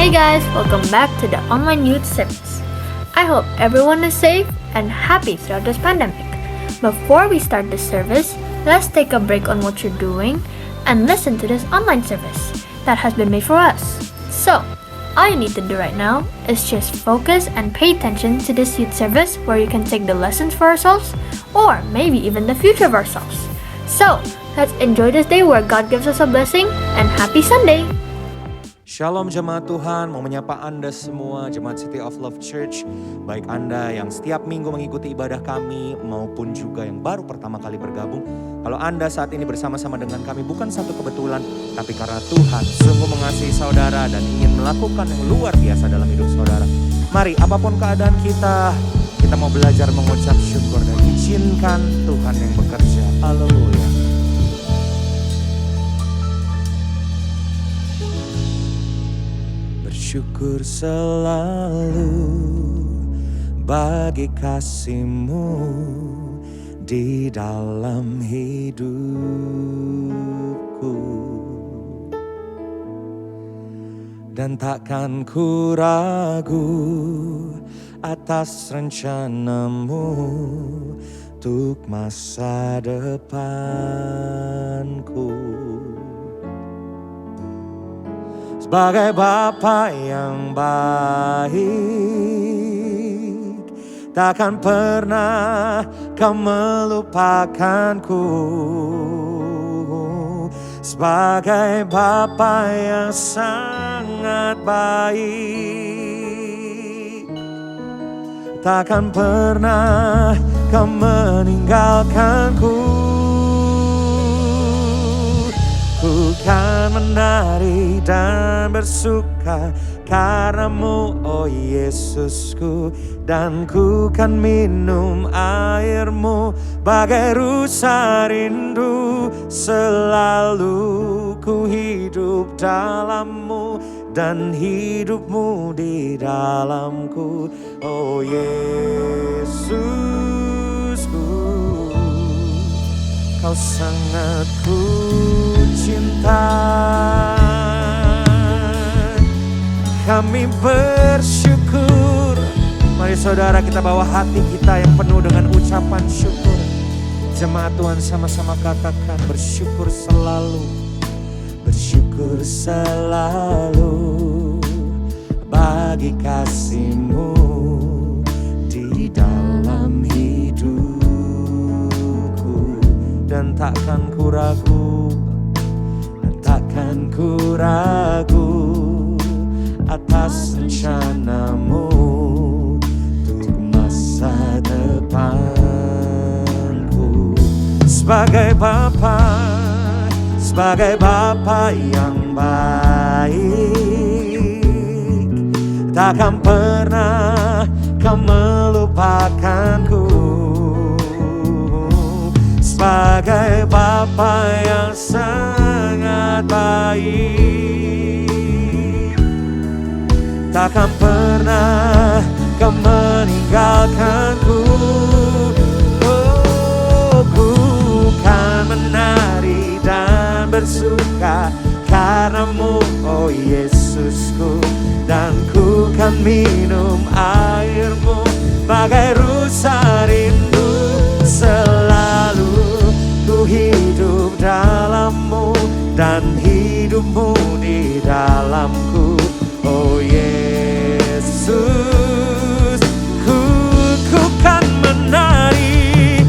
Hey guys, welcome back to the online youth service. I hope everyone is safe and happy throughout this pandemic. Before we start this service, let's take a break on what you're doing and listen to this online service that has been made for us. So, all you need to do right now is just focus and pay attention to this youth service where you can take the lessons for ourselves or maybe even the future of ourselves. So, let's enjoy this day where God gives us a blessing and happy Sunday! Shalom jemaat Tuhan, mau menyapa Anda semua jemaat City of Love Church. Baik Anda yang setiap minggu mengikuti ibadah kami maupun juga yang baru pertama kali bergabung. Kalau Anda saat ini bersama-sama dengan kami bukan satu kebetulan, tapi karena Tuhan sungguh mengasihi saudara dan ingin melakukan yang luar biasa dalam hidup saudara. Mari apapun keadaan kita mau belajar mengucap syukur dan izinkan Tuhan yang bekerja. Haleluya. Bersyukur selalu bagi kasih-Mu di dalam hidupku. Dan takkan ku ragu atas rencana-Mu untuk masa depanku. Sebagai Bapa yang baik, takkan pernah Kau melupakanku. Sebagai Bapa yang sangat baik, takkan pernah Kau meninggalkanku. Ku kan menari dan bersuka karena-Mu, oh Yesusku. Dan ku kan minum air-Mu bagai rusa rindu. Selalu ku hidup dalam-Mu dan hidup-Mu di dalamku, oh Yesusku. Kau sangat ku cinta. Kami bersyukur. Mari saudara kita bawa hati kita yang penuh dengan ucapan syukur. Jemaat Tuhan sama-sama katakan bersyukur selalu. Bersyukur selalu bagi kasih-Mu di dalam hidupku. Dan takkan ku ragu, takkan ku ragu atas rencana-Mu untuk masa depanku. Sebagai Bapa yang baik, takkan pernah Kau melupakanku. Sebagai Bapa yang sangat baik, takkan pernah Kau meninggalkanku. Oh, ku kan menari dan bersuka karena-Mu, oh Yesusku. Dan ku kan minum air-Mu bagai rusa rindu. Selalu ku hidup dalam-Mu dan hidup-Mu di dalamku, oh Yesus. Ku kan menari,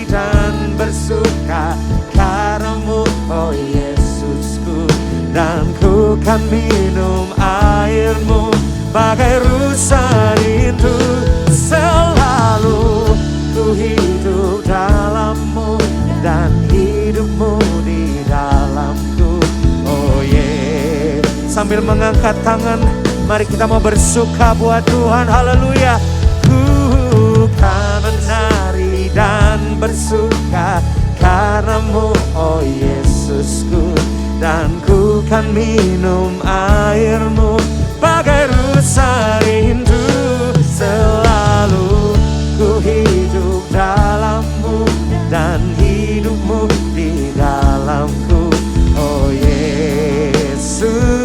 dan bersuka karena-Mu, oh Yesusku. Dan ku kan minum air-Mu bagai rusa rindu. Selalu ku hidup dalam-Mu dan hidup-Mu di dalamku, oh yeah. Sambil mengangkat tangan, mari kita mau bersuka buat Tuhan, haleluya. Ku kan menari dan bersuka karena-Mu, oh Yesusku. Dan ku kan minum air-Mu bagai rusa rindu. Selalu ku hidup dalam-Mu dan hidup-Mu di dalamku, oh Yesus.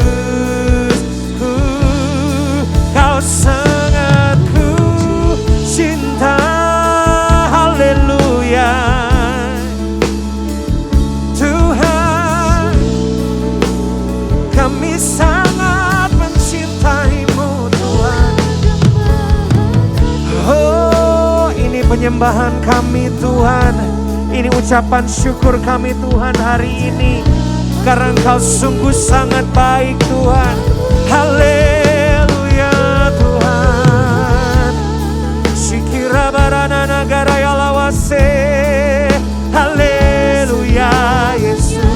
penyembahan kami Tuhan. Ini ucapan syukur kami Tuhan hari ini, karena Engkau sungguh sangat baik Tuhan. Haleluya Tuhan. Shikira barana negara yalawase. Haleluya Yesus.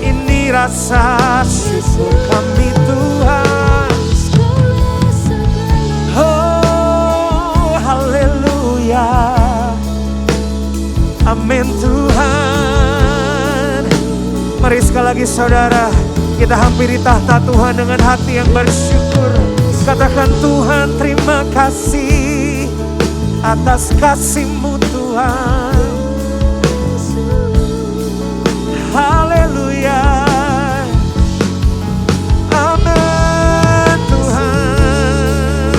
Ini rasa syukur kami Tuhan. Oh haleluya. Amin Tuhan. Mari sekali lagi saudara, kita hampiri tahta Tuhan dengan hati yang bersyukur. Katakan Tuhan terima kasih atas kasih-Mu Tuhan. Haleluya. Amin Tuhan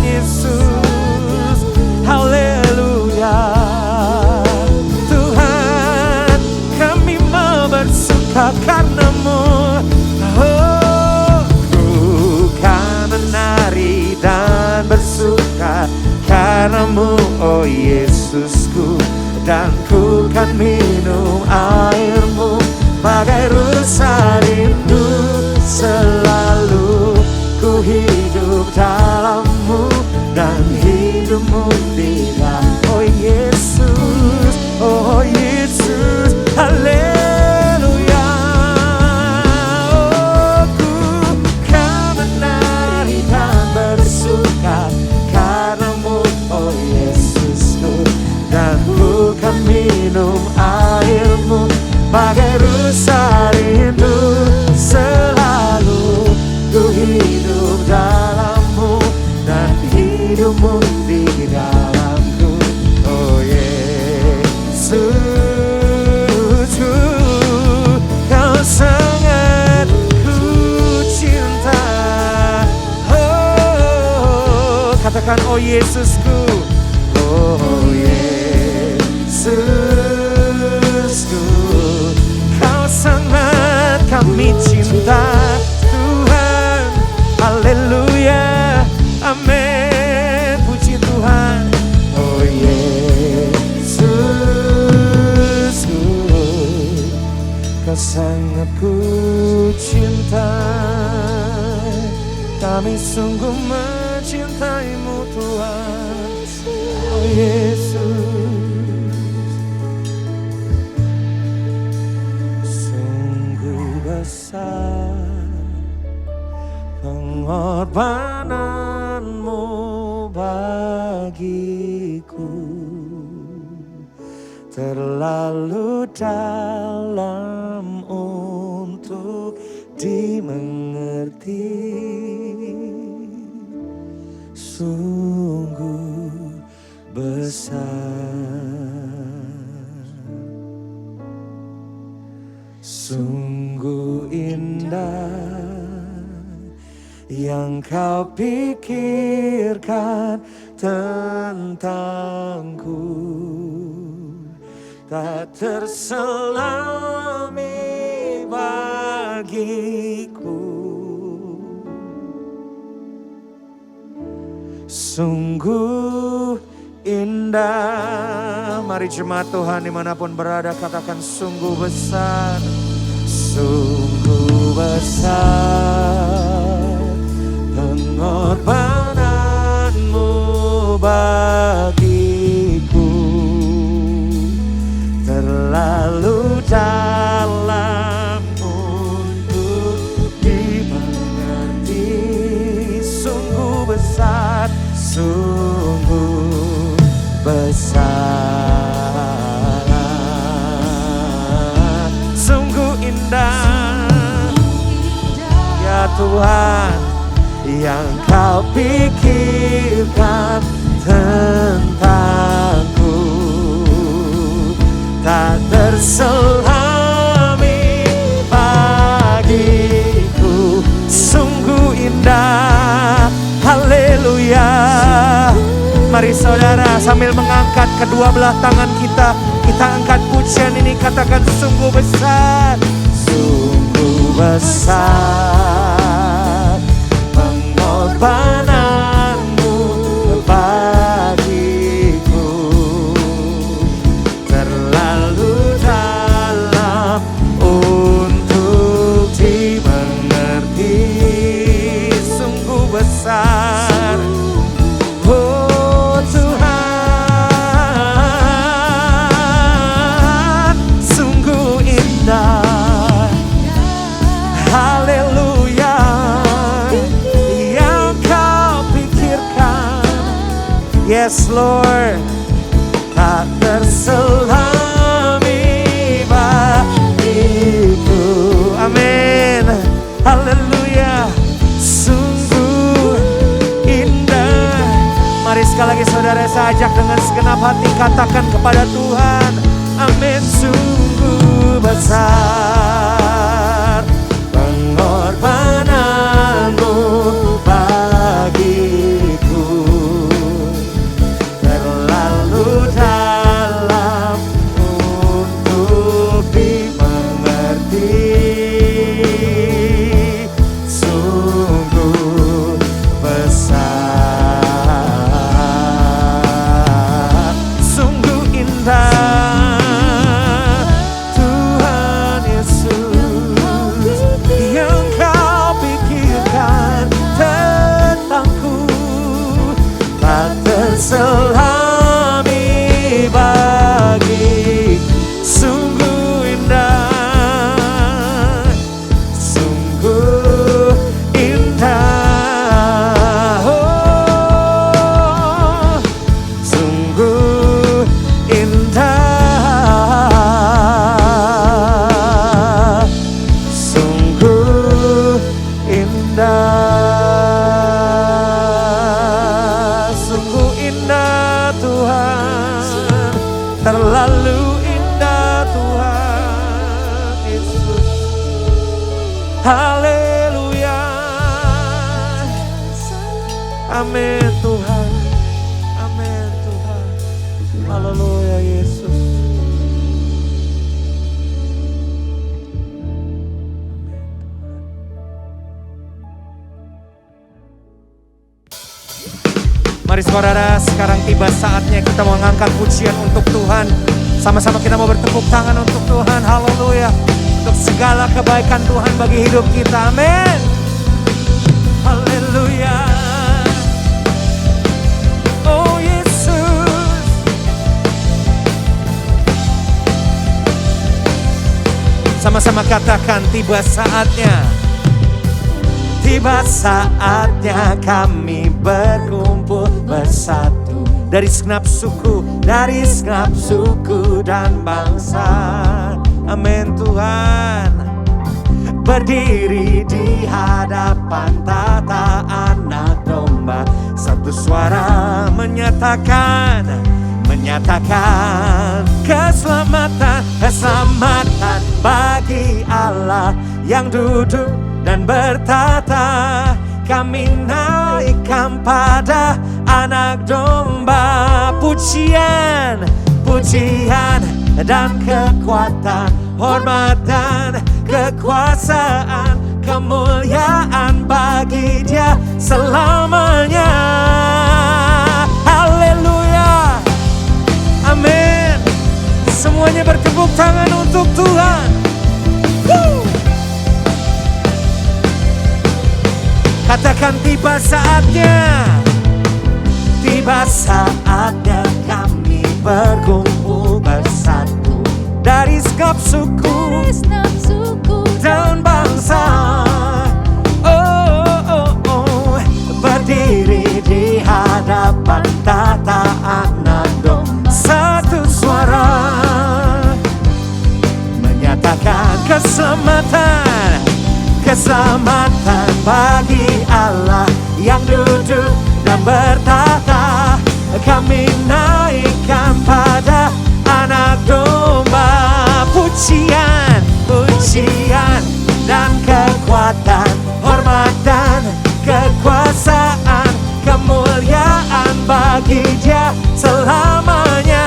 Yesus. Haleluya. Tuhan kami mau bersuka karena-Mu. Oh, ku kan menari dan bersuka karena-Mu, oh Yesusku. Dan ku kan minum air-Mu bagai rusa rindu. Selalu ku hidup dalam-Mu dan hidup-Mu di dalam. Oh Yesus, oh Yesus, haleluya. Oh ku kan menari dan bersuka karena-Mu, oh Yesusku. Dan ku kan minum air-Mu bagai rusa rindu. Selalu ku hidup dalam-Mu dan hidup-Mu di dalamku. Oh Yesus, Kau sangat ku cinta. Oh, katakan oh Yesusku. Oh Yesusku, Kau sangat kami cinta Tuhan. Haleluya, amin, puji Tuhan. Oh Yesusku, Kau sangat ku cinta. Kami sungguh mencintai-Mu Tuhan. Oh Yesus, sungguh besar pengorbanan-Mu bagiku, terlalu dalam untuk dimengerti. Sungguh besar, sungguh indah yang Kau pikirkan tentangku, tak terselami bagiku. Sungguh indah. Mari jemaat Tuhan dimanapun berada, katakan sungguh besar. Sungguh besar pengorbanan-Mu bagiku, terlalu dalam untuk dimengerti. Sungguh besar, sungguh besar, sungguh indah ya Tuhan yang Kau pikirkan tentangku, tak terselami bagiku. Sungguh indah, haleluya. Mari saudara sambil mengangkat kedua belah tangan kita angkat pujian ini, katakan sungguh besar. Sungguh besar pengorbanan-Mu bagiku, Yes Lord, tak terselami bagiku. Amin. Haleluya. Sungguh indah. Mari sekali lagi saudara saya ajak dengan segenap hati katakan kepada Tuhan. Amin. Sungguh besar pengorbananmu bagiku, terlalu dalam untuk dimengerti. Sungguh besar, sungguh indah Tuhan Yesus yang kau pikirkan tentangku, tak terselami bagi. Sungguh indah, sungguh indah, oh, sungguh indah, sungguh indah, sungguh indah Tuhan, terlalu indah Tuhan Yesus. Haleluya. Amin Tuhan. Amin Tuhan. Haleluya Yesus. Mari saudara, sekarang tiba saatnya kita mau mengangkat pujian untuk Tuhan. Sama-sama kita mau bertepuk tangan untuk Tuhan. Haleluya. Untuk segala kebaikan Tuhan bagi hidup kita. Amin. Haleluya. Oh Yesus. Sama-sama katakan, tiba saatnya. Tiba saatnya kami berkumpul bersatu dari segenap suku dan bangsa. Amin Tuhan. Berdiri di hadapan tata anak domba, satu suara menyatakan keselamatan bagi Allah yang duduk dan bertata. Kami naikkan pada anak domba pujian dan kekuatan, hormat dan kekuasaan, kemuliaan bagi Dia selamanya. Haleluya. Amin. Semuanya bertepuk tangan untuk Tuhan. Woo. Katakan, tiba saatnya kami berkumpul bersatu dari segenap suku dan bangsa. Oh, berdiri di hadapan tata anak domba, satu suara menyatakan keselamatan bagi Allah yang duduk dan bertata. Kami naikkan pada anak domba pujian dan kekuatan, hormat dan kekuasaan, kemuliaan bagi Dia selamanya.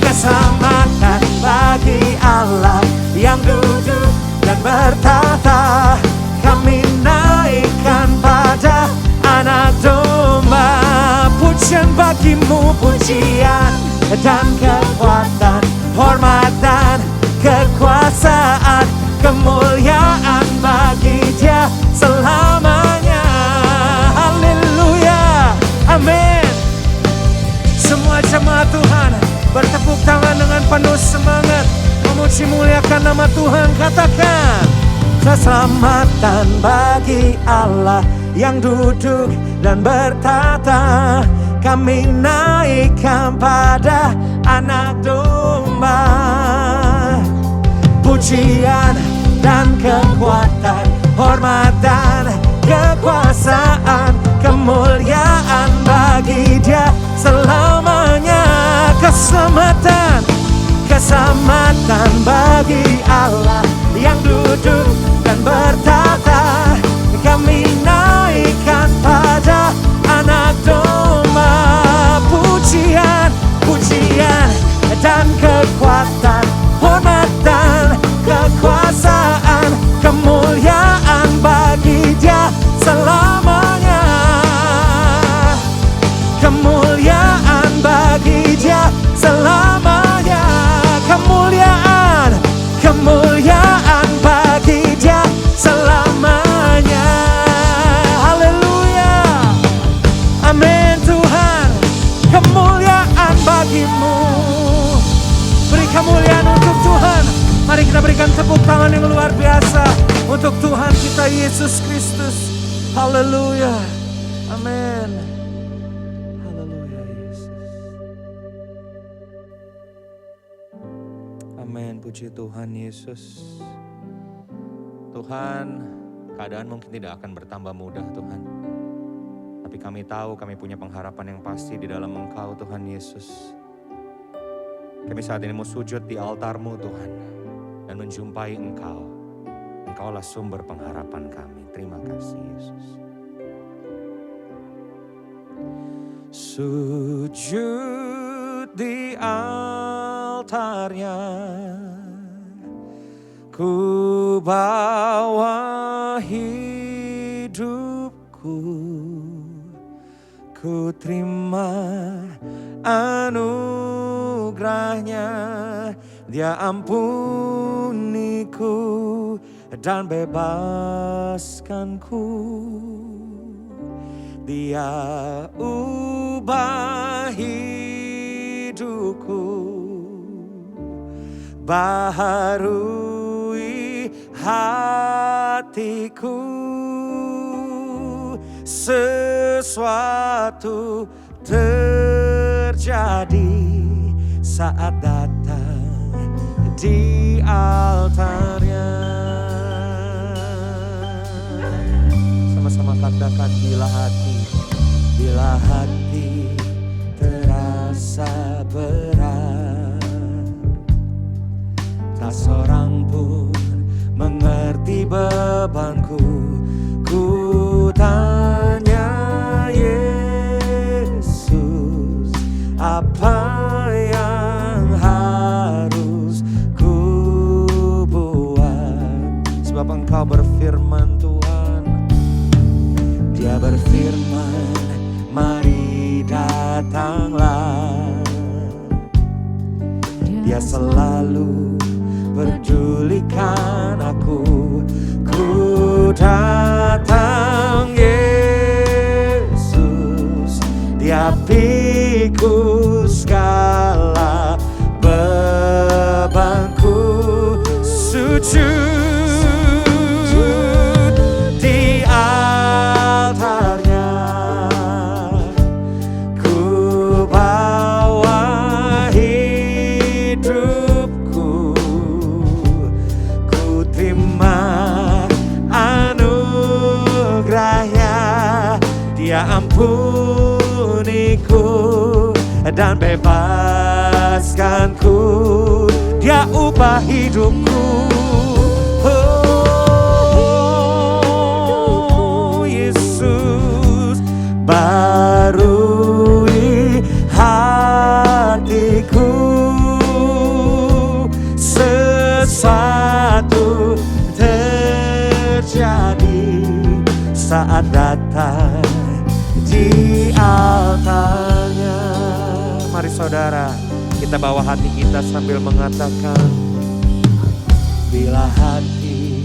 Keselamatan bagi Allah yang duduk dan bertata. Kami naikkan pada anak domba pujian bagimu, pujian dan kekuatan, hormat dan kekuasaan, kemuliaan bagi Dia selamanya. Haleluya. Amin. Semua jemaat Tuhan bertepuk tangan dengan penuh semangat, memuji muliakan nama Tuhan. Katakan, keselamatan bagi Allah yang duduk dan bertata. Kami naikkan pada Anak Domba. Pujian dan kekuatan, hormat dan kekuasaan, kemuliaan bagi Dia selamanya. Keselamatan bagi Allah yang duduk dan bertata. Kami naikkan pada Anak Domba. Pujian dan kekuatan, hormat dan kekuasaan, kemuliaan bagi Dia selamanya. Kemuliaan bagi Dia selamanya. Kemuliaan bagi Dia selamanya. Haleluya. Amin Tuhan. Kemuliaan bagimu. Beri kemuliaan untuk Tuhan. Mari kita berikan tepuk tangan yang luar biasa untuk Tuhan kita Yesus Kristus. Haleluya. Amin. Haleluya Yesus. Amin. Puji Tuhan Yesus. Tuhan, keadaan mungkin tidak akan bertambah mudah Tuhan. Tapi kami tahu kami punya pengharapan yang pasti di dalam Engkau Tuhan Yesus. Kami saat ini mau sujud di altar-Mu Tuhan. Dan menjumpai Engkau. Engkaulah sumber pengharapan kami. Terima kasih Yesus. Sujud di altarnya, ku bawa hidupku, ku terima anugerahnya. Dia ampuniku dan bebaskanku. Dia ubah hidupku, baharui hatiku. Sesuatu terjadi saat datang di altarnya. Sama-sama katakan, bila hati terasa berat, tak seorang pun mengerti bebanku. Ku tanya Yesus, apa yang harus ku buat? Sebab Engkau berfirman Tuhan. Dia berfirman, mari datanglah. Dia selalu pedulikan aku. Ku datang Yesus, Dia pikul segala bebanku. Sujud di altarnya, ku bawa hidupku, ku terima anugerahnya. Dia ampuniku dan bebaskanku. Dia ubah hidupku. Oh Yesus, barui hatiku. Sesuatu terjadi saat datang di altarnya. Mari saudara, kita bawa hati kita sambil mengatakan, bila hati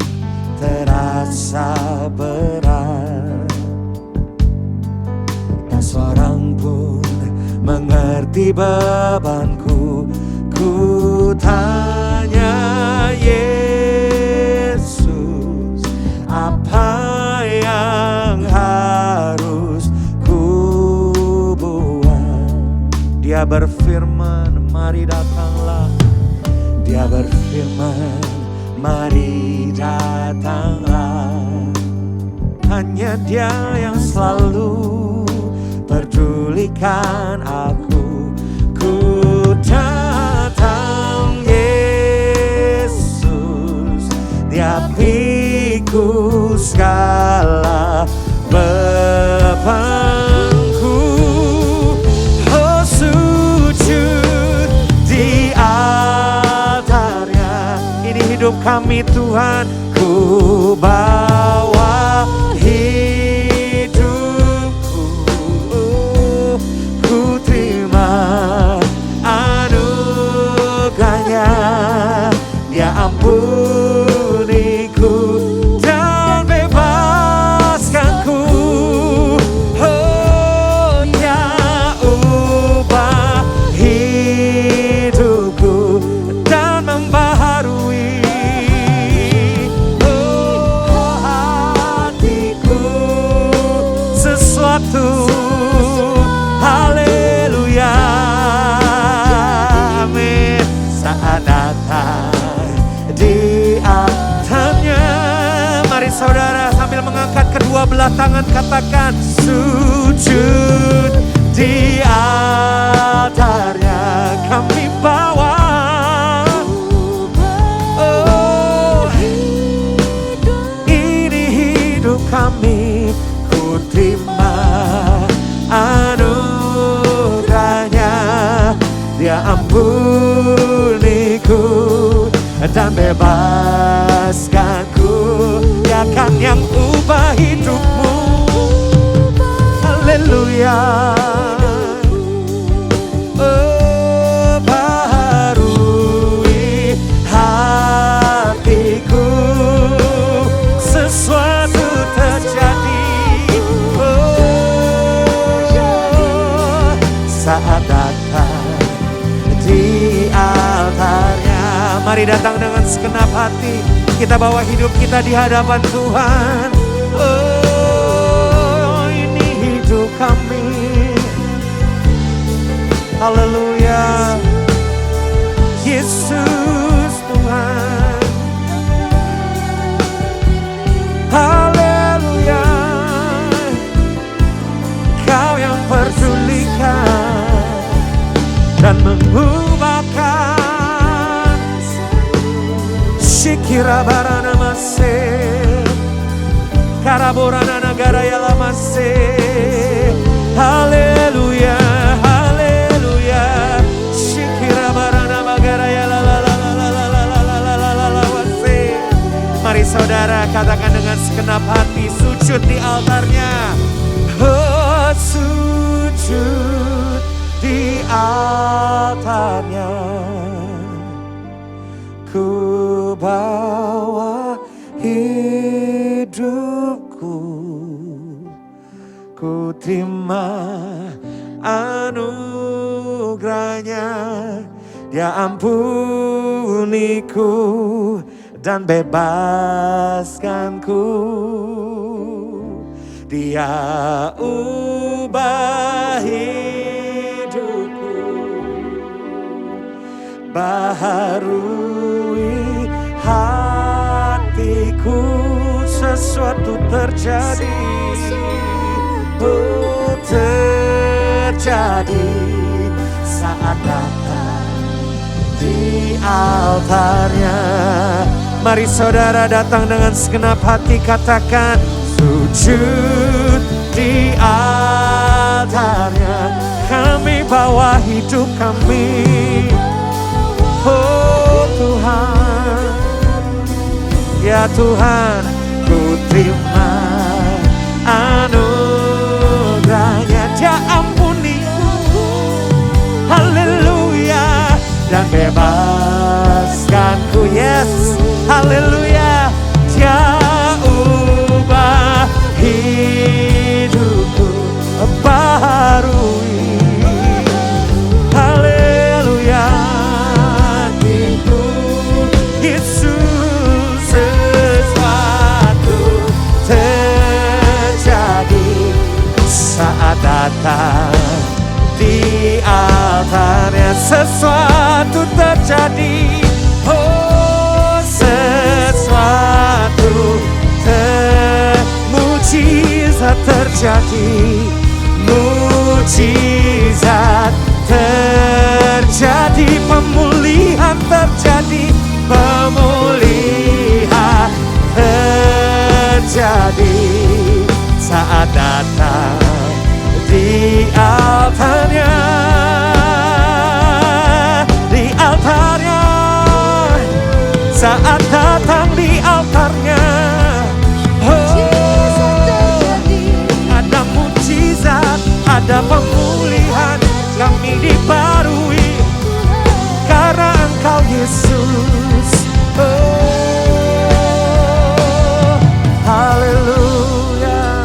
terasa berat, tak seorang pun mengerti bebanku. Ku tanya Yesus, apa yang harus berfirman, mari datanglah. Dia berfirman, mari datanglah. Hanya Dia yang selalu pedulikan aku. Ku datang Yesus, Dia pikul segala bebanku. Oh, sujud di altarnya. Ini hidup kami Tuhan, ku bawa hidupku. Ku terima anugerahnya. Dia ampuniku dan bebaskanku. Oh, Dia ubah hidupku dan membaharui hatiku. Sesuatu, haleluya, amin. Saat datang di altarnya. Mari saudara sambil mengangkat kedua belah tangan katakan, sujud di altarnya kami bawa. Oh, ini hidup kami, ku terima anugerahnya. Dia ampuniku dan bebaskanku. Dia kan yang ubah hidupmu. Haleluya. Oh, baharui hatiku. Sesuatu terjadi. Oh, saat datang di altarnya. Mari datang dengan segenap hati. Kita bawa hidup kita di hadapan Tuhan. Oh, ini hidup kami. Haleluya. Yesus Tuhan. Haleluya. Kau yang pedulikan dan mengubahkan. Shikira barana mase, karaborana negara yala mase. Haleluya, haleluya. Shikira barana negara yala la la la la la la la la la la la mase. Mari saudara katakan dengan segenap hati, sujud di altarnya. Oh, sujud di altarnya. Ku bawa hidupku, ku terima anugerahnya. Dia ampuniku dan bebaskanku. Dia ubah hidupku, baharui hatiku. Sesuatu terjadi, oh, terjadi saat datang di altarnya. Mari saudara datang dengan segenap hati, katakan sujud di altarnya. Kami bawa hidup kami. Oh Tuhan, ya Tuhan, ku terima anugerahnya. Dia ampuniku, haleluya, dan bebaskanku. Yes, haleluya. Dia ubah hidupku, baharui. Haleluya, hatiku. Yesus, sesuatu terjadi saat datang di altar. altarnya sesuatu terjadi. Oh, sesuatu mujizat terjadi, mujizat terjadi, pemulihan terjadi, pemulihan terjadi saat datang di altarnya, di altarnya, saat datang di altarnya. Ada mujizat, ada pemulihan, kami dibarui karena Engkau Yesus. Oh, haleluya.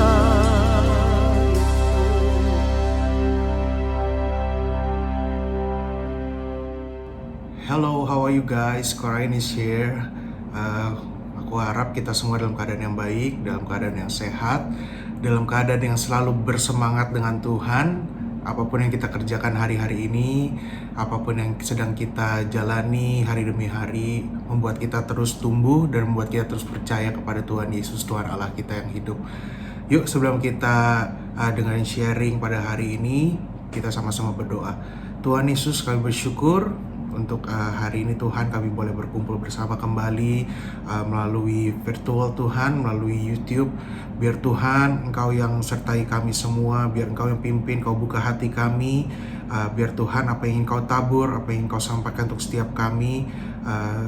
Hello, how are you guys? Korain is here. Aku harap kita semua dalam keadaan yang baik, dalam keadaan yang sehat, dalam keadaan yang selalu bersemangat dengan Tuhan. Apapun yang kita kerjakan hari-hari ini, apapun yang sedang kita jalani hari demi hari, membuat kita terus tumbuh dan membuat kita terus percaya kepada Tuhan Yesus, Tuhan Allah kita yang hidup. Yuk, sebelum kita dengan sharing pada hari ini, kita sama-sama berdoa. Tuhan Yesus, kami bersyukur untuk hari ini Tuhan, kami boleh berkumpul bersama kembali melalui virtual Tuhan, melalui YouTube. Biar Tuhan Engkau yang sertai kami semua, biar Engkau yang pimpin, Kau buka hati kami. Biar Tuhan apa yang ingin Kau tabur, apa yang Kau sampaikan untuk setiap kami,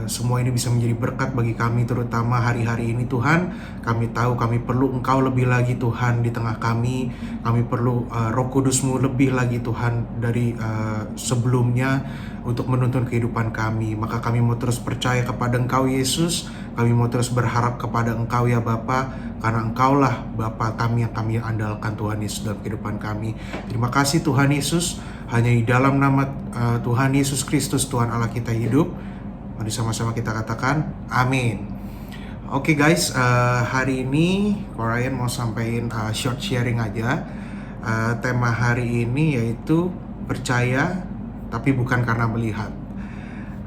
semua ini bisa menjadi berkat bagi kami, terutama hari-hari ini Tuhan. Kami tahu kami perlu Engkau lebih lagi Tuhan di tengah kami. Kami perlu Roh Kudus-Mu lebih lagi Tuhan dari sebelumnya untuk menuntun kehidupan kami. Maka kami mau terus percaya kepada Engkau Yesus. Kami mau terus berharap kepada Engkau ya Bapa, karena Engkaulah Bapa kami yang kami andalkan Tuhan Yesus dalam kehidupan kami. Terima kasih Tuhan Yesus. Hanya di dalam nama Tuhan Yesus Kristus Tuhan Allah kita hidup. Mari sama-sama kita katakan amin. Oke guys, hari ini Korain mau sampaikan short sharing aja. Tema hari ini yaitu percaya tapi bukan karena melihat.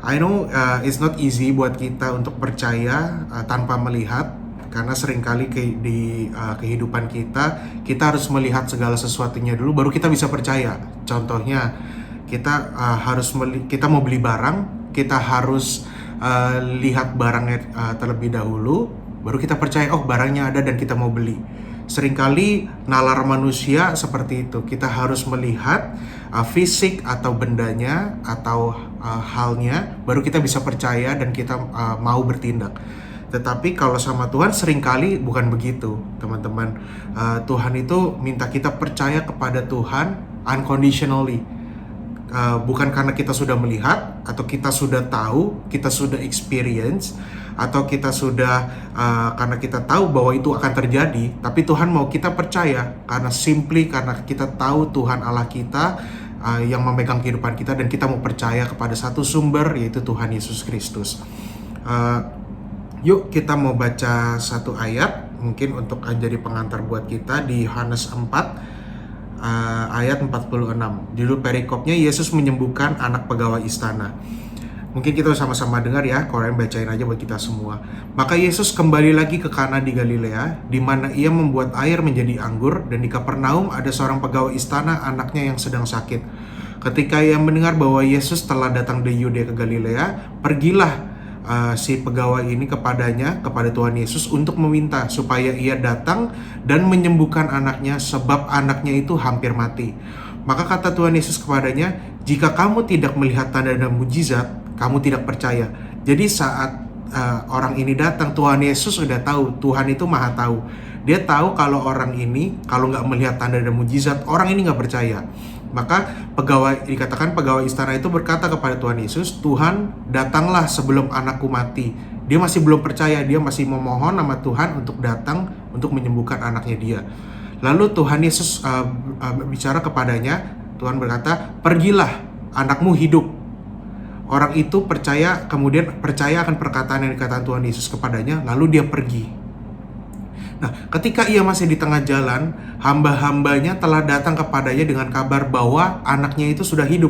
I know it's not easy buat kita untuk percaya tanpa melihat, karena seringkali di kehidupan kita harus melihat segala sesuatunya dulu baru kita bisa percaya. Contohnya kita kita mau beli barang, kita harus lihat barangnya terlebih dahulu baru kita percaya oh barangnya ada dan kita mau beli. Seringkali nalar manusia seperti itu, kita harus melihat fisik atau bendanya atau halnya baru kita bisa percaya dan kita mau bertindak. Tetapi kalau sama Tuhan seringkali bukan begitu, teman-teman. Tuhan itu minta kita percaya kepada Tuhan unconditionally. Bukan karena kita sudah melihat atau kita sudah tahu, kita sudah experience, atau kita sudah karena kita tahu bahwa itu akan terjadi. Tapi Tuhan mau kita percaya karena kita tahu Tuhan Allah kita yang memegang kehidupan kita, dan kita mau percaya kepada satu sumber, yaitu Tuhan Yesus Kristus. Yuk kita mau baca satu ayat mungkin untuk jadi pengantar buat kita di Yohanes 4 ayat 46. Judul perikopnya Yesus menyembuhkan anak pegawai istana. Mungkin kita sama-sama dengar ya, Korain bacain aja buat kita semua. Maka Yesus kembali lagi ke Kana di Galilea, di mana ia membuat air menjadi anggur, dan di Kapernaum ada seorang pegawai istana, anaknya yang sedang sakit. Ketika ia mendengar bahwa Yesus telah datang dari Yudea ke Galilea, pergilah si pegawai ini kepada Tuhan Yesus untuk meminta supaya ia datang dan menyembuhkan anaknya, sebab anaknya itu hampir mati. Maka kata Tuhan Yesus kepadanya, jika kamu tidak melihat tanda dan mujizat, kamu tidak percaya. Jadi saat orang ini datang, Tuhan Yesus sudah tahu, Tuhan itu maha tahu. Dia tahu kalau orang ini, kalau nggak melihat tanda dan mujizat, orang ini nggak percaya. Maka dikatakan pegawai istana itu berkata kepada Tuhan Yesus, Tuhan, datanglah sebelum anakku mati. Dia masih belum percaya, dia masih memohon nama Tuhan untuk datang untuk menyembuhkan anaknya dia. Lalu Tuhan Yesus bicara kepadanya, Tuhan berkata, pergilah, anakmu hidup. Orang itu kemudian percaya akan perkataan yang dikatakan Tuhan Yesus kepadanya, lalu dia pergi. Nah, ketika ia masih di tengah jalan, hamba-hambanya telah datang kepadanya dengan kabar bahwa anaknya itu sudah hidup.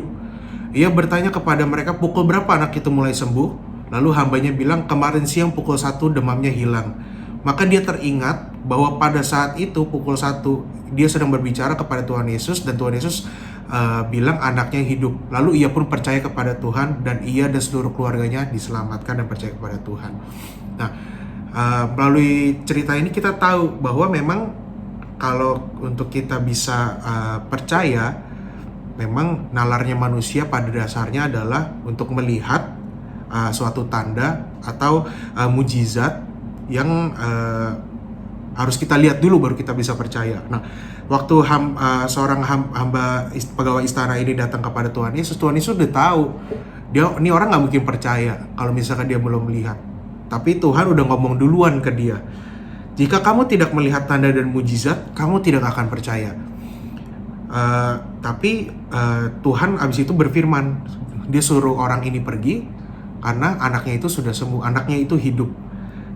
Ia bertanya kepada mereka, pukul berapa anak itu mulai sembuh? Lalu hambanya bilang, kemarin siang pukul 1 demamnya hilang. Maka dia teringat bahwa pada saat itu pukul 1 dia sedang berbicara kepada Tuhan Yesus, dan Tuhan Yesus bilang anaknya hidup. Lalu ia pun percaya kepada Tuhan, dan ia dan seluruh keluarganya diselamatkan dan percaya kepada Tuhan. Nah, melalui cerita ini kita tahu bahwa memang kalau untuk kita bisa percaya, memang nalarnya manusia pada dasarnya adalah untuk melihat suatu tanda atau mujizat yang harus kita lihat dulu baru kita bisa percaya. Nah, waktu seorang hamba pegawai istana ini datang kepada Tuhan Yesus udah tahu ini orang nggak mungkin percaya kalau misalkan dia belum melihat. Tapi Tuhan udah ngomong duluan ke dia, jika kamu tidak melihat tanda dan mujizat, kamu tidak akan percaya. Tapi Tuhan abis itu berfirman, dia suruh orang ini pergi karena anaknya itu sudah sembuh, anaknya itu hidup.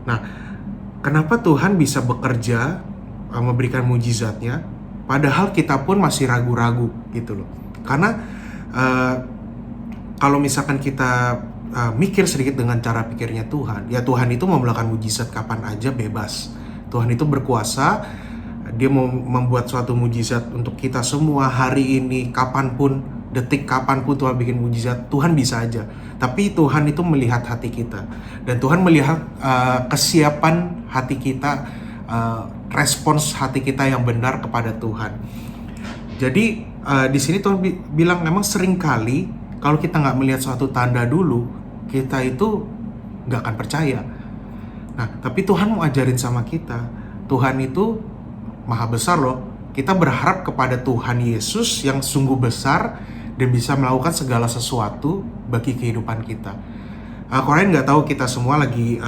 Nah, kenapa Tuhan bisa bekerja memberikan mujizatnya, padahal kita pun masih ragu-ragu gitu loh. Karena kalau misalkan kita mikir sedikit dengan cara pikirnya Tuhan, ya Tuhan itu mau melakukan mujizat kapan aja bebas. Tuhan itu berkuasa, dia mau membuat suatu mujizat untuk kita semua hari ini, kapanpun, detik kapanpun Tuhan bikin mujizat, Tuhan bisa aja. Tapi Tuhan itu melihat hati kita, dan Tuhan melihat kesiapan hati kita, respons hati kita yang benar kepada Tuhan. Jadi di sini Tuhan bilang memang seringkali kalau kita nggak melihat suatu tanda dulu, kita itu nggak akan percaya. Nah, tapi Tuhan mau ajarin sama kita, Tuhan itu maha besar loh. Kita berharap kepada Tuhan Yesus yang sungguh besar dan bisa melakukan segala sesuatu bagi kehidupan kita. Kalian nggak tahu kita semua lagi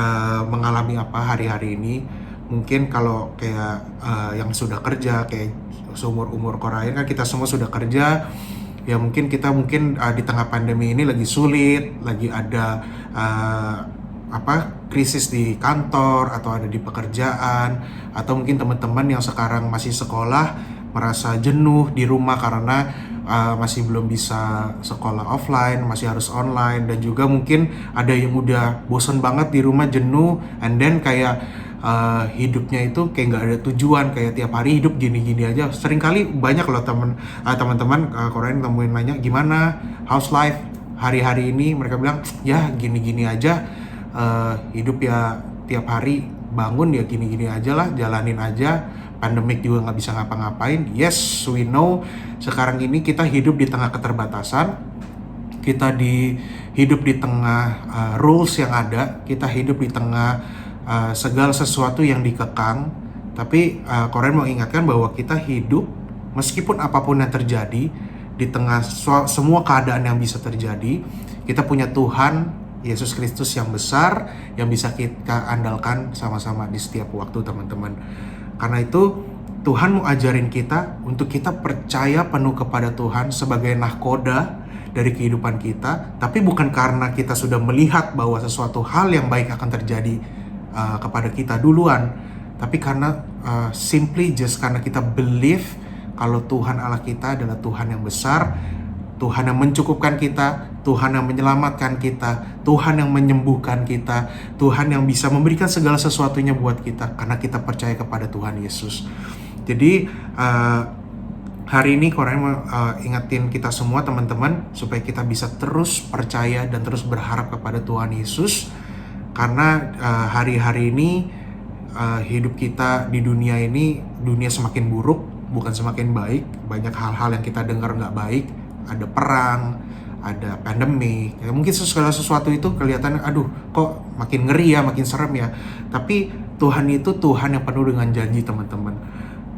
mengalami apa hari-hari ini. Mungkin kalau kayak yang sudah kerja, kayak seumur-umur Korean kan kita semua sudah kerja. Ya mungkin kita di tengah pandemi ini lagi sulit, lagi ada krisis di kantor atau ada di pekerjaan, atau mungkin teman-teman yang sekarang masih sekolah merasa jenuh di rumah karena masih belum bisa sekolah offline, masih harus online, dan juga mungkin ada yang udah bosan banget di rumah, jenuh, and then kayak hidupnya itu kayak nggak ada tujuan, kayak tiap hari hidup gini-gini aja. Seringkali banyak loh teman-teman Korean temuin nanya gimana house life hari-hari ini, mereka bilang ya gini-gini aja, hidup ya tiap hari bangun ya gini-gini aja lah, jalanin aja. Pandemik juga nggak bisa ngapa-ngapain. Yes, we know sekarang ini kita hidup di tengah keterbatasan, kita hidup di tengah rules yang ada, kita hidup di tengah segala sesuatu yang dikekang. Tapi Korean mau ingatkan bahwa kita hidup meskipun apapun yang terjadi, di tengah semua keadaan yang bisa terjadi, kita punya Tuhan Yesus Kristus yang besar, yang bisa kita andalkan sama-sama di setiap waktu, teman-teman. Karena itu Tuhan mau ajarin kita untuk kita percaya penuh kepada Tuhan sebagai nahkoda dari kehidupan kita, tapi bukan karena kita sudah melihat bahwa sesuatu hal yang baik akan terjadi kepada kita duluan, tapi karena simply just karena kita believe kalau Tuhan Allah kita adalah Tuhan yang besar, Tuhan yang mencukupkan kita, Tuhan yang menyelamatkan kita, Tuhan yang menyembuhkan kita, Tuhan yang bisa memberikan segala sesuatunya buat kita karena kita percaya kepada Tuhan Yesus. Jadi hari ini Korean mau ingetin kita semua teman-teman supaya kita bisa terus percaya dan terus berharap kepada Tuhan Yesus, karena hari-hari ini hidup kita di dunia ini, dunia semakin buruk, bukan semakin baik. Banyak hal-hal yang kita dengar nggak baik. Ada perang, ada pandemi, ya, mungkin segala sesuatu itu kelihatannya aduh kok makin ngeri ya, makin serem ya. Tapi Tuhan itu Tuhan yang penuh dengan janji, teman-teman.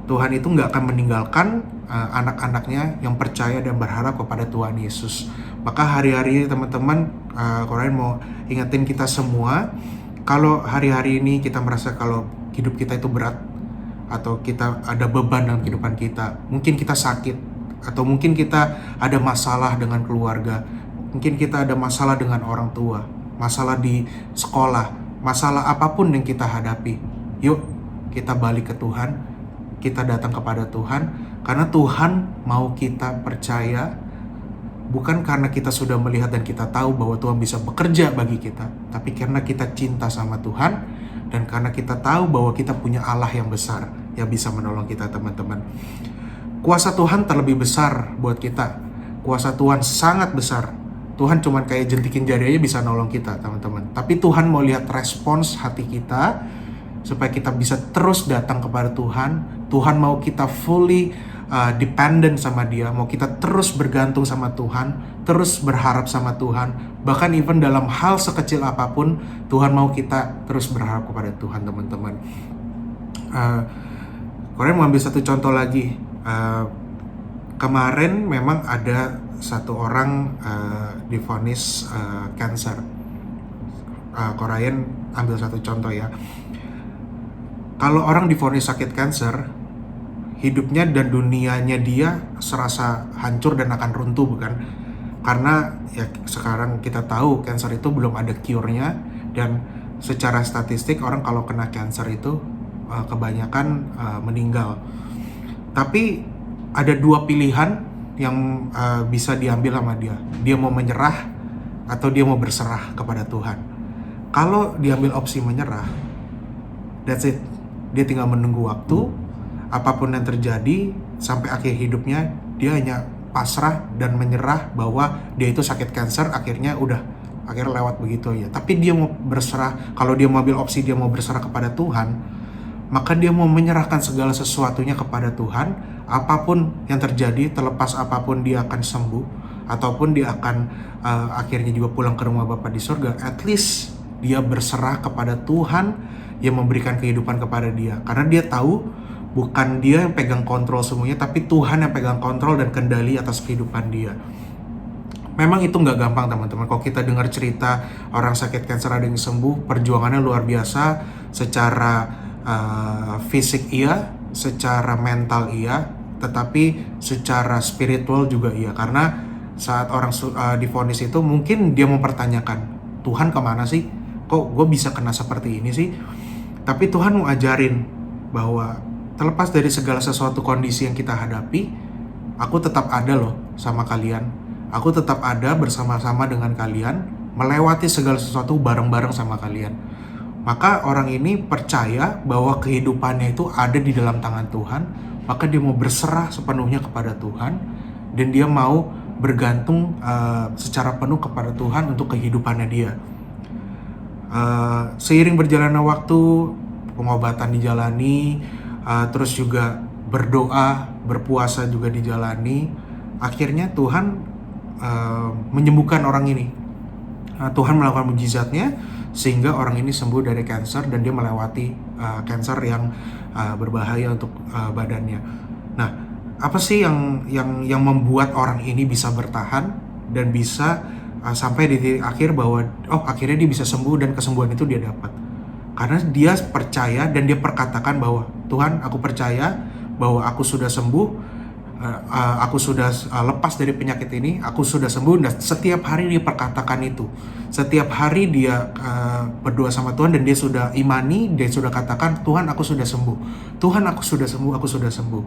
Tuhan itu nggak akan meninggalkan anak-anaknya yang percaya dan berharap kepada Tuhan Yesus. Maka hari-hari ini teman-teman, Korean mau ingetin kita semua, kalau hari-hari ini kita merasa kalau hidup kita itu berat, atau kita ada beban dalam kehidupan kita, mungkin kita sakit, atau mungkin kita ada masalah dengan keluarga, mungkin kita ada masalah dengan orang tua, masalah di sekolah, masalah apapun yang kita hadapi, yuk kita balik ke Tuhan, kita datang kepada Tuhan, karena Tuhan mau kita percaya bukan karena kita sudah melihat dan kita tahu bahwa Tuhan bisa bekerja bagi kita, tapi karena kita cinta sama Tuhan dan karena kita tahu bahwa kita punya Allah yang besar yang bisa menolong kita, teman-teman. Kuasa Tuhan terlebih besar buat kita. Kuasa Tuhan sangat besar. Tuhan cuman kayak jentikin jari aja bisa nolong kita, teman-teman. Tapi Tuhan mau lihat respons hati kita supaya kita bisa terus datang kepada Tuhan. Tuhan mau kita fully dependent sama Dia, mau kita terus bergantung sama Tuhan, terus berharap sama Tuhan. Bahkan even dalam hal sekecil apapun, Tuhan mau kita terus berharap kepada Tuhan, teman-teman. Kalian mau ambil satu contoh lagi. Kemarin memang ada satu orang divonis cancer. Korean ambil satu contoh ya. Kalau orang divonis sakit cancer, hidupnya dan dunianya dia serasa hancur dan akan runtuh, bukan? Karena ya sekarang kita tahu cancer itu belum ada cure-nya, dan secara statistik orang kalau kena cancer itu kebanyakan meninggal. Tapi ada dua pilihan yang bisa diambil sama dia. Dia mau menyerah atau dia mau berserah kepada Tuhan. Kalau diambil opsi menyerah, that's it. Dia tinggal menunggu waktu. Apapun yang terjadi sampai akhir hidupnya, dia hanya pasrah dan menyerah bahwa dia itu sakit kanker, akhirnya lewat begitu ya. Tapi dia mau berserah, kalau dia mau ambil opsi dia mau berserah kepada Tuhan, maka dia mau menyerahkan segala sesuatunya kepada Tuhan. Apapun yang terjadi, terlepas apapun, dia akan sembuh, ataupun dia akan akhirnya juga pulang ke rumah Bapa di surga. At least dia berserah kepada Tuhan yang memberikan kehidupan kepada dia, karena dia tahu bukan dia yang pegang kontrol semuanya, tapi Tuhan yang pegang kontrol dan kendali atas kehidupan dia. Memang itu nggak gampang, teman-teman. Kalau kita dengar cerita orang sakit kanker ada yang sembuh, perjuangannya luar biasa. Secara fisik iya, secara mental iya, tetapi secara spiritual juga iya. Karena saat orang divonis itu mungkin dia mempertanyakan, Tuhan kemana sih? Kok gue bisa kena seperti ini sih? Tapi Tuhan mau ajarin bahwa terlepas dari segala sesuatu kondisi yang kita hadapi, aku tetap ada loh sama kalian. Aku tetap ada bersama-sama dengan kalian, melewati segala sesuatu bareng-bareng sama kalian. Maka orang ini percaya bahwa kehidupannya itu ada di dalam tangan Tuhan, maka dia mau berserah sepenuhnya kepada Tuhan, dan dia mau bergantung secara penuh kepada Tuhan untuk kehidupannya dia. Seiring berjalannya waktu, pengobatan dijalani, terus juga berdoa, berpuasa juga dijalani. Akhirnya Tuhan menyembuhkan orang ini. Tuhan melakukan mujizatnya sehingga orang ini sembuh dari kanker dan dia melewati kanker yang berbahaya untuk badannya. Nah, apa sih yang membuat orang ini bisa bertahan dan bisa sampai di titik akhir bahwa akhirnya dia bisa sembuh dan kesembuhan itu dia dapat? Karena dia percaya dan dia perkatakan bahwa Tuhan, aku percaya bahwa aku sudah sembuh, aku sudah lepas dari penyakit ini, aku sudah sembuh. Dan setiap hari dia perkatakan itu. Setiap hari dia berdoa sama Tuhan dan dia sudah imani, dia sudah katakan, Tuhan aku sudah sembuh, Tuhan aku sudah sembuh, aku sudah sembuh.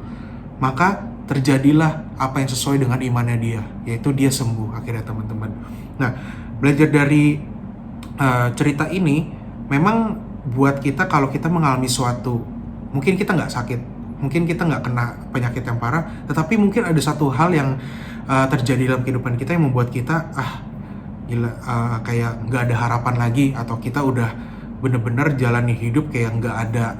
Maka terjadilah apa yang sesuai dengan imannya dia, yaitu dia sembuh akhirnya, teman-teman. Nah, belajar dari cerita ini, memang buat kita kalau kita mengalami suatu, mungkin kita nggak sakit, mungkin kita nggak kena penyakit yang parah, tetapi mungkin ada satu hal yang terjadi dalam kehidupan kita yang membuat kita kayak nggak ada harapan lagi, atau kita udah bener-bener jalani hidup kayak nggak ada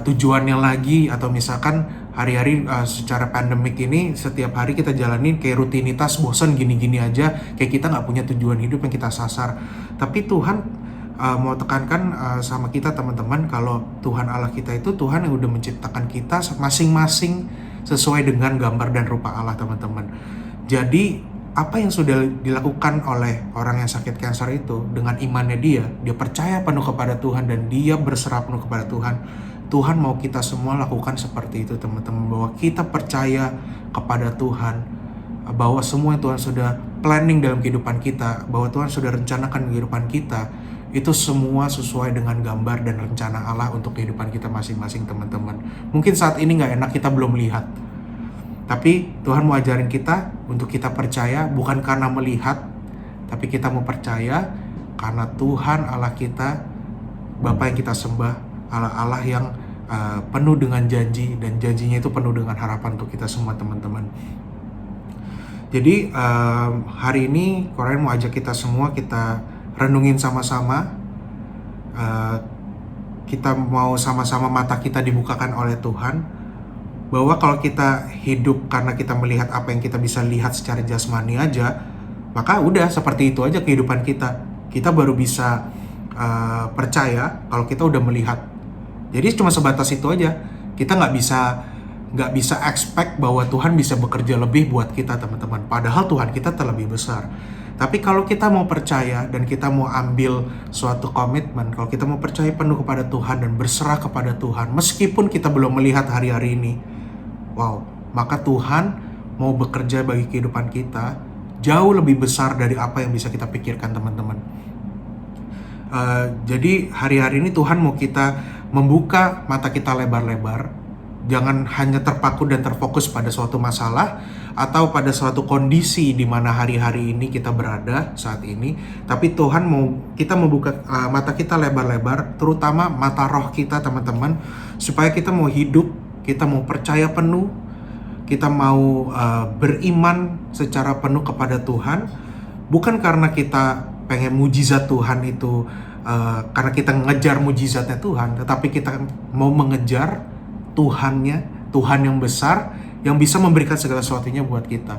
tujuannya lagi. Atau misalkan hari-hari secara pandemik ini setiap hari kita jalanin kayak rutinitas, bosan gini-gini aja, kayak kita nggak punya tujuan hidup yang kita sasar. Tapi Tuhan mau tekankan sama kita, teman-teman, kalau Tuhan Allah kita itu Tuhan yang udah menciptakan kita masing-masing sesuai dengan gambar dan rupa Allah, teman-teman. Jadi apa yang sudah dilakukan oleh orang yang sakit kanker itu dengan imannya dia percaya penuh kepada Tuhan dan dia berserah penuh kepada Tuhan. Tuhan mau kita semua lakukan seperti itu, teman-teman, bahwa kita percaya kepada Tuhan, bahwa semua yang Tuhan sudah planning dalam kehidupan kita, bahwa Tuhan sudah rencanakan kehidupan kita, itu semua sesuai dengan gambar dan rencana Allah untuk kehidupan kita masing-masing, teman-teman. Mungkin saat ini nggak enak, kita belum lihat. Tapi Tuhan mau ajarin kita untuk kita percaya bukan karena melihat, tapi kita mau percaya karena Tuhan Allah kita, Bapa yang kita sembah, Allah yang penuh dengan janji, dan janjinya itu penuh dengan harapan untuk kita semua teman-teman. Jadi hari ini Koren mau ajak kita semua, kita renungin sama-sama. Kita mau sama-sama mata kita dibukakan oleh Tuhan, bahwa kalau kita hidup karena kita melihat apa yang kita bisa lihat secara jasmani aja, maka udah seperti itu aja kehidupan kita. Kita baru bisa percaya kalau kita udah melihat. Jadi cuma sebatas itu aja. Kita nggak bisa expect bahwa Tuhan bisa bekerja lebih buat kita teman-teman. Padahal Tuhan kita terlebih besar. Tapi kalau kita mau percaya dan kita mau ambil suatu komitmen, kalau kita mau percaya penuh kepada Tuhan dan berserah kepada Tuhan, meskipun kita belum melihat hari-hari ini, wow, maka Tuhan mau bekerja bagi kehidupan kita jauh lebih besar dari apa yang bisa kita pikirkan teman-teman. Jadi hari-hari ini Tuhan mau kita membuka mata kita lebar-lebar. Jangan hanya terpaku dan terfokus pada suatu masalah atau pada suatu kondisi di mana hari-hari ini kita berada saat ini. Tapi Tuhan mau kita membuka mata kita lebar-lebar, terutama mata roh kita teman-teman, supaya kita mau hidup, kita mau percaya penuh, kita mau beriman secara penuh kepada Tuhan. Bukan karena kita pengen mujizat Tuhan itu, karena kita ngejar mujizatnya Tuhan, tetapi kita mau mengejar Tuhan yang besar, yang bisa memberikan segala sesuatunya buat kita.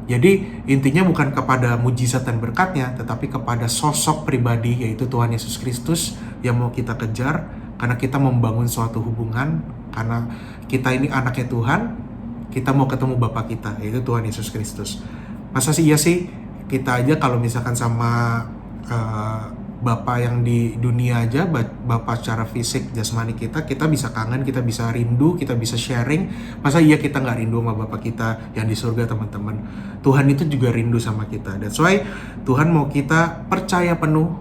Jadi intinya bukan kepada mujizat dan berkatnya, tetapi kepada sosok pribadi, yaitu Tuhan Yesus Kristus yang mau kita kejar, karena kita membangun suatu hubungan, karena kita ini anaknya Tuhan, kita mau ketemu Bapa kita, yaitu Tuhan Yesus Kristus. Masa sih iya sih kita aja kalau misalkan sama Bapa yang di dunia aja, Bapa secara fisik jasmani kita bisa kangen, kita bisa rindu, kita bisa sharing. Masa iya kita nggak rindu sama Bapa kita yang di surga teman-teman? Tuhan itu juga rindu sama kita. That's why Tuhan mau kita percaya penuh,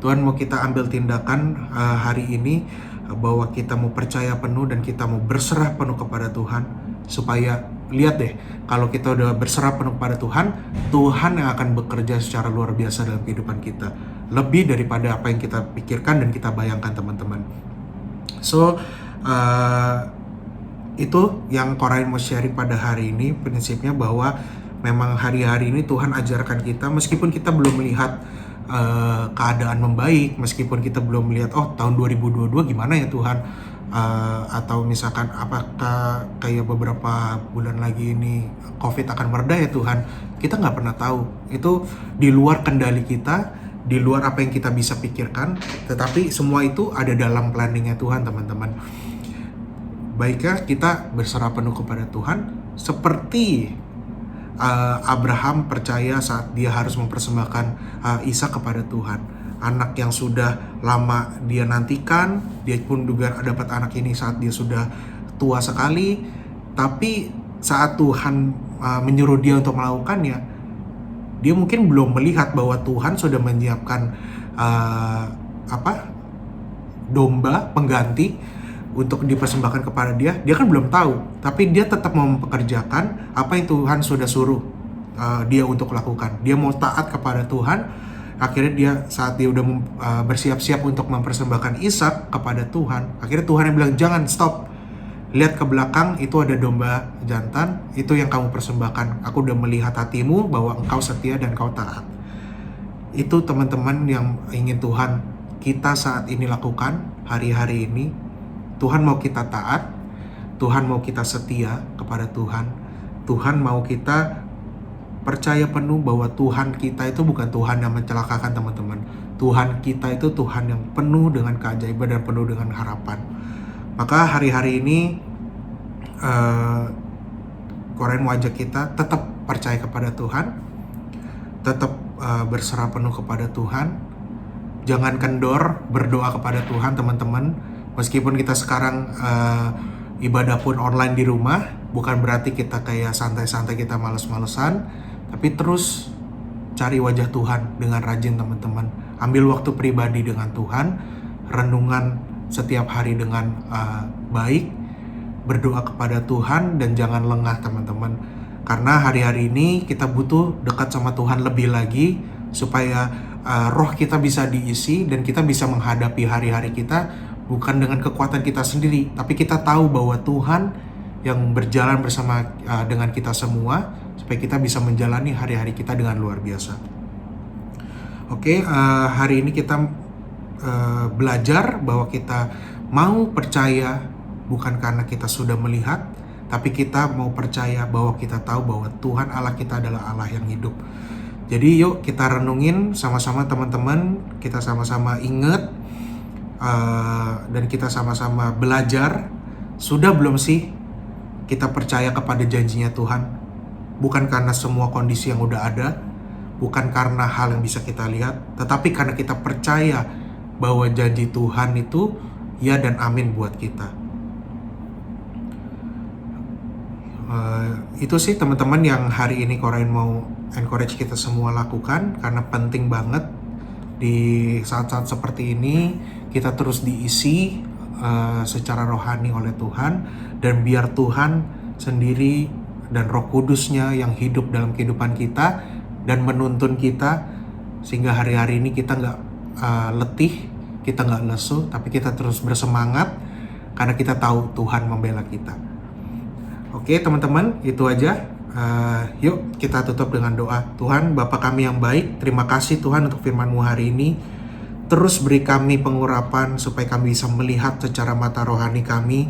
Tuhan mau kita ambil tindakan hari ini, bahwa kita mau percaya penuh dan kita mau berserah penuh kepada Tuhan. Supaya lihat deh, kalau kita udah berserah penuh kepada Tuhan, Tuhan yang akan bekerja secara luar biasa dalam kehidupan kita, lebih daripada apa yang kita pikirkan dan kita bayangkan teman-teman. So itu yang Korain mau sharing pada hari ini, prinsipnya bahwa memang hari-hari ini Tuhan ajarkan kita, meskipun kita belum melihat keadaan membaik, meskipun kita belum melihat tahun 2022 gimana ya Tuhan, atau misalkan apakah kayak beberapa bulan lagi ini COVID akan mereda ya Tuhan, kita nggak pernah tahu. Itu di luar kendali kita, di luar apa yang kita bisa pikirkan, tetapi semua itu ada dalam planningnya Tuhan teman-teman. Baiknya kita berserah penuh kepada Tuhan, seperti Abraham percaya saat dia harus mempersembahkan Ishak kepada Tuhan. Anak yang sudah lama dia nantikan, dia pun juga dapat anak ini saat dia sudah tua sekali. Tapi saat Tuhan menyuruh dia untuk melakukannya, dia mungkin belum melihat bahwa Tuhan sudah menyiapkan domba pengganti untuk dipersembahkan kepada dia. Dia kan belum tahu, tapi dia tetap mempekerjakan apa yang Tuhan sudah suruh dia untuk lakukan. Dia mau taat kepada Tuhan. Akhirnya dia saat dia udah bersiap-siap untuk mempersembahkan Ishak kepada Tuhan, akhirnya Tuhan yang bilang, jangan, stop, lihat ke belakang, itu ada domba jantan, itu yang kamu persembahkan. Aku udah melihat hatimu bahwa engkau setia dan engkau taat. Itu teman-teman yang ingin Tuhan kita saat ini lakukan hari-hari ini. Tuhan mau kita taat, Tuhan mau kita setia kepada Tuhan, Tuhan mau kita percaya penuh bahwa Tuhan kita itu bukan Tuhan yang mencelakakan teman-teman. Tuhan kita itu Tuhan yang penuh dengan keajaiban dan penuh dengan harapan. Maka hari-hari ini Koren mau ajak kita tetap percaya kepada Tuhan, tetap berserah penuh kepada Tuhan. Jangan kendor berdoa kepada Tuhan teman-teman. Meskipun kita sekarang ibadah pun online di rumah, bukan berarti kita kayak santai-santai, kita males-malesan. Tapi terus cari wajah Tuhan dengan rajin teman-teman. Ambil waktu pribadi dengan Tuhan, renungan setiap hari dengan baik, berdoa kepada Tuhan dan jangan lengah teman-teman. Karena hari-hari ini kita butuh dekat sama Tuhan lebih lagi supaya roh kita bisa diisi dan kita bisa menghadapi hari-hari kita bukan dengan kekuatan kita sendiri, tapi kita tahu bahwa Tuhan yang berjalan bersama dengan kita semua supaya kita bisa menjalani hari-hari kita dengan luar biasa. Oke, hari ini kita belajar bahwa kita mau percaya bukan karena kita sudah melihat, tapi kita mau percaya bahwa kita tahu bahwa Tuhan Allah kita adalah Allah yang hidup. Jadi yuk kita renungin sama-sama teman-teman, kita sama-sama ingat dan kita sama-sama belajar. Sudah belum sih kita percaya kepada janjinya Tuhan? Bukan karena semua kondisi yang udah ada, bukan karena hal yang bisa kita lihat, tetapi karena kita percaya bahwa janji Tuhan itu ya dan amin buat kita. Itu sih teman-teman yang hari ini Korain mau encourage kita semua lakukan, karena penting banget di saat-saat seperti ini kita terus diisi secara rohani oleh Tuhan, dan biar Tuhan sendiri dan Roh Kudusnya yang hidup dalam kehidupan kita dan menuntun kita sehingga hari-hari ini kita nggak letih, kita nggak lesu, tapi kita terus bersemangat karena kita tahu Tuhan membela kita. Oke teman-teman, itu aja. Yuk kita tutup dengan doa. Tuhan Bapa kami yang baik, terima kasih Tuhan untuk firman-Mu hari ini. Terus beri kami pengurapan supaya kami bisa melihat secara mata rohani kami.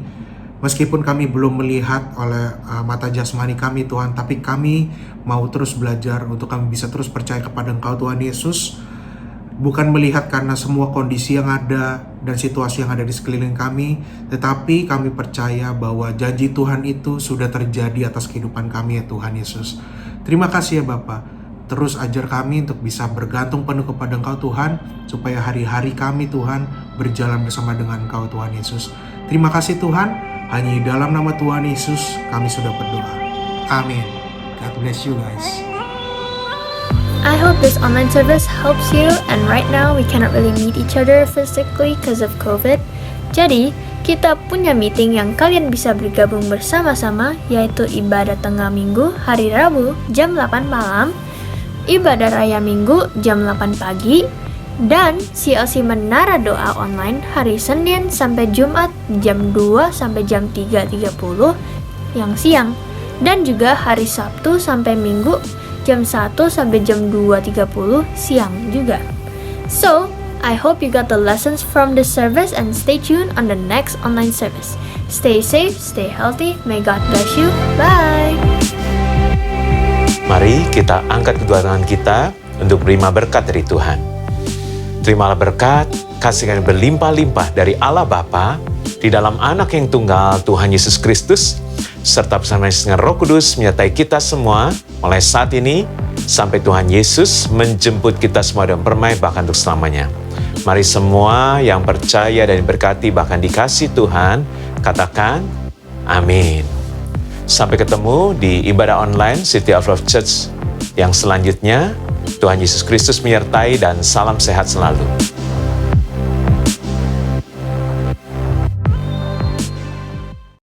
Meskipun kami belum melihat oleh mata jasmani kami Tuhan, tapi kami mau terus belajar untuk kami bisa terus percaya kepada Engkau Tuhan Yesus. Bukan melihat karena semua kondisi yang ada dan situasi yang ada di sekeliling kami, tetapi kami percaya bahwa janji Tuhan itu sudah terjadi atas kehidupan kami ya Tuhan Yesus. Terima kasih ya Bapa. Terus ajar kami untuk bisa bergantung penuh kepada Engkau Tuhan, supaya hari-hari kami Tuhan berjalan bersama dengan Engkau Tuhan Yesus. Terima kasih Tuhan, hanya di dalam nama Tuhan Yesus kami sudah berdoa. Amin. God bless you guys. I hope this online service helps you, and right now we cannot really meet each other physically because of COVID. Jadi, kita punya meeting yang kalian bisa bergabung bersama-sama, yaitu ibadah tengah minggu hari Rabu jam 8 malam, ibadah raya minggu jam 8 pagi, dan CLC Menara Doa online hari Senin sampai Jumat jam 2 sampai jam 3.30 yang siang, dan juga hari Sabtu sampai Minggu jam 1 sampai jam 2.30 siang juga. So, I hope you got the lessons from this service and stay tuned on the next online service. Stay safe, stay healthy, may God bless you. Bye! Mari kita angkat kedua tangan kita untuk menerima berkat dari Tuhan. Terimalah berkat, kasih yang berlimpah-limpah dari Allah Bapa di dalam Anak yang tunggal Tuhan Yesus Kristus, serta bersama dengan Roh Kudus menyertai kita semua mulai saat ini sampai Tuhan Yesus menjemput kita semua dan permai bahkan untuk selamanya. Mari semua yang percaya dan diberkati bahkan dikasih Tuhan, katakan amin. Sampai ketemu di ibadah online City of Love Church yang selanjutnya. Tuhan Yesus Kristus menyertai dan salam sehat selalu.